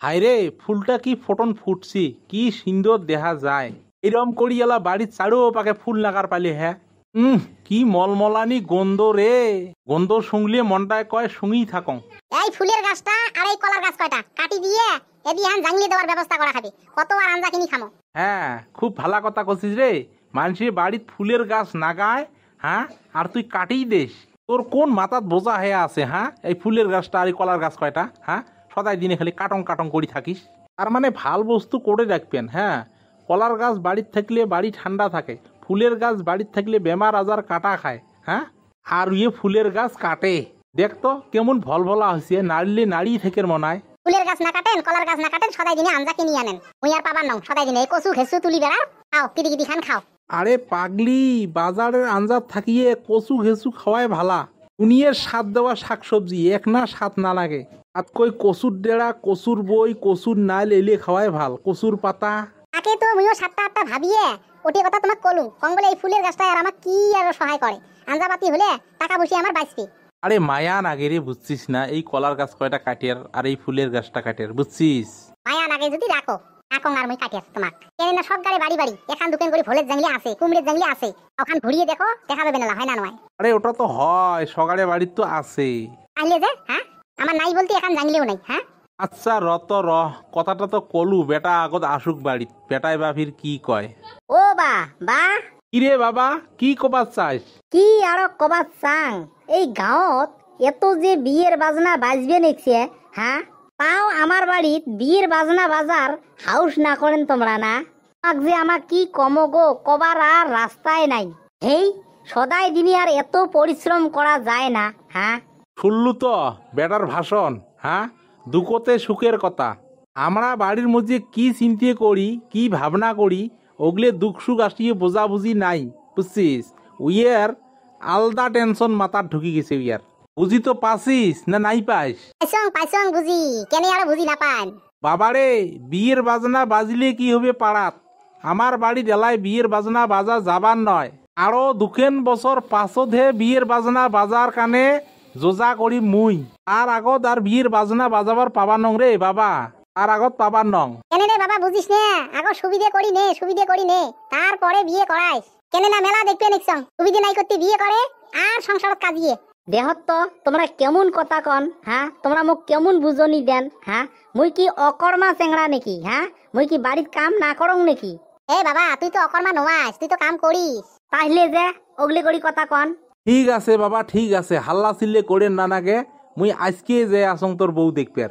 হায়রে ফুলটা কি ফোটন ফুটছি, কি সুন্দর দেখা যায়। এরম করি এলা বাড়ির চারোপাকে ফুল লাগার পালি। হ্যাঁ কি মলমলানি গন্ধ রে, গন্ধ শুংলিয়ে মনটায় কয় শুঙিই থাকং। এই ফুলের গাছটা আর এই কলার গাছ কয়টা কাটি দিয়ে এদি হান জাংলি দেওয়ার ব্যবস্থা করা খাবি, কত আর আঞ্জা কিনি খামো। হ্যাঁ খুব ভালা কথা কছিস রে, মানুষে বাড়ির ফুলের গাছ নাগায়, হ্যাঁ আর তুই কাটিই দেশ। তোর কোন মাথাত বোঝা হয়ে আছে? হ্যাঁ এই ফুলের গাছটা আর এই কলার গাছ কয়টা, হ্যাঁ সদাই দিনে খালি কাটং কাটং করি থাকিস। তার মানে ভাল বস্তু করে রাখবেন। হ্যাঁ কলার গাছ বাড়ির থাকলে বাড়ি ঠান্ডা থাকে, ফুলের গাছ বাড়ির থাকলে বেমার আজার কাটা খায়। হ্যাঁ আর ইয়ে ফুলের গাছ কাটে, দেখতো কেমন ভলভলা হয়েছে, নাড়লে নাড়ি থেকে মনে হয়। ফুলের গাছ না কাটেন কলার গাছ না কাটেন, সদাই দিনে আঞ্জা কিনি আনেন। মুই আর পাবার নং সদাই দিনে এই কচু ঘেসু তুলি বেড়ার খাও, কিদি কিদি খান খাও। আরে পাগলি, বাজারের আঞ্জাত থাকিয়ে কচু ঘেসু খাওয়াই ভালা। উনিয়ের স্বাদ দেওয়া শাকসবজি এক না স্বাদ না লাগে। আর কই কচুর ডেড়া, কচুর বই, কচুর নাইল এলে খাওয়াই ভাল, কচুর পাতা। তাকে তো মুইও 7টা 8টা ভাবিয়ে ওটি কথা তোমাক কলু, কং বলে এই ফুলের গাছটা আর আমার কি আর সহায় করে, আঞ্জাপাতি হলে টাকা বসে আমার বাঁচবে। আরে মায়া নাগে রে, বুঝছিস না? এই কলার গাছ কয়টা কাটিয়ার আর এই ফুলের গাছটা কাটিয়ার, বুঝছিস? মায়া নাগে যদি রাখো রাখং আর মুই কাটিয়ার তোমাক। কেন না সব গাড়ি বাড়ি বাড়ি এখান দুকান করে ভোলের জাংলি আছে, কুমড়ের জাংলি আছে, ওখান ঘুরিয়ে দেখো দেখা যাবে না, হয় না নয়? আরে ওটা তো হয়, সকালে বাড়ির তো আছে। তাহলে যে হ্যাঁ আমার নাই বলতে এখান জাংলিও নাই। হ্যাঁ আচ্ছা রত রহ, কথাটা তো কলু, বেটা আগত আসুক বাড়িত, বেটায় বাফির কি কয়। ও বা বা কিরে বাবা, কি কবার চাস? কি আরো কবাত চাং, এই গাঁৱত এত যে বিয়ের বাজনা বাজবে নেছে, হ্যাঁ তাও আমার বাড়িত বিয়ের বাজনা বাজার হাউস না করেন তোমরা না? আমাক যে আমাক কি কম গো, কবার আর রাস্তায় নাই। হেই সদাই দিনে আর এত পরিশ্রম করা যায় না। হ্যাঁ শুনলু তো বেটার ভাষণ? হ্যাঁ দুকোতে সুখের কথা। আমরা বাড়ির মধ্যে কি চিন্তা করি, কি ভাবনা করি, ওগলে দুঃখ সুখ আসিয়ে বোঝাবুঝি নাই, বুঝছিস? উইয়ার আলদা টেনশন মাথার ঢুকি গেছে উইয়ার। বুঝি তো পাছিস না নাই পাইস? পাইছং বুঝি, কেন আর বুঝি না পান? বাবারে বিয়ের বাজনা বাজিলে কি হবে পাড়াত? আমার বাড়ির এলায় বিয়ের বাজনা বাজা যাবার নয়, আরো 2 বছর পাছতহে বিয়ের বাজনা বাজার কানে যোজা করি মুই। আর আগত আর বিয়ের বাজনা বাজাবার পাবার নং রে বাবা, আর আগত পাবার নং। কেন রে বাবা বুঝিস না, আগো সুবিধে করি নে তারপরে বিয়ে করাইস। কেন না মেলা দেখবে নিকছং সুবিধে নাই করতে বিয়ে করে আর সংসারত কাজিয়ে। দেহত তো তোমরা কেমন কথা কন, হ্যাঁ তোমরা মোক কেমন বুঝনি দেন? হ্যাঁ মুই কি অকর্মা চেংড়া নাকি? হ্যাঁ মুই কি বাড়ির কাম না করং নাকি? এ বাবা তুই তো অকর্মা নওয়াস, তুই তো কাম করিস। তাহলে যে ওগলি করি কথা কন। ঠিক আছে বাবা ঠিক আছে, হাল্লা চিল্লে করেন না নাগে। মুই আজকে যে আসং তোর বউ দেখবে।